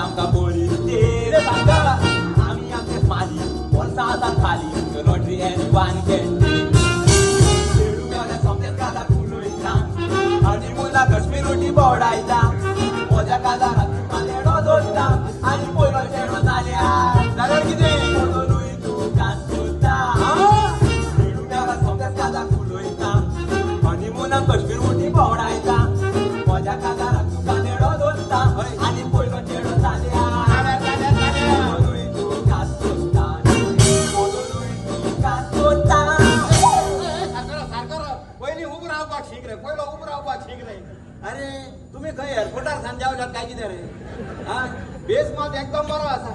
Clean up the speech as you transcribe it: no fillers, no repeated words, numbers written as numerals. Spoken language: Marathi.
आमका पोरी तेरे सांगा आम्ही आमचे माली वर्षा आता खाली लॉटरी अँड वान कॅन्डी खेळूया समजेल काला फुलोयचा आणि मुला कश्मीर रोटी बोडायचा मजा काला रात्री लेडो दोडता आणि पोयलो चेडो झाल्या जाल्यार कितें पोलोलूय तू कांतोता खेळूया समजेल काला फुलोयचा आणि मुला कश्मीर रोटी बोडायचा मजा काला रात्री लेडो दोडता आणि पोयलो चेडो झाल्या पोलोलूय तू कांतोता पोलोलूय तू कांतोता पहिली उभं रावपाक शिक रे पहिलो उभं रावपाक शिक रे अरे तुम्ही खंय एअरपोर्टार सावन देवल्यात काय कितें रे हा बेस मात एकदम बरो आसा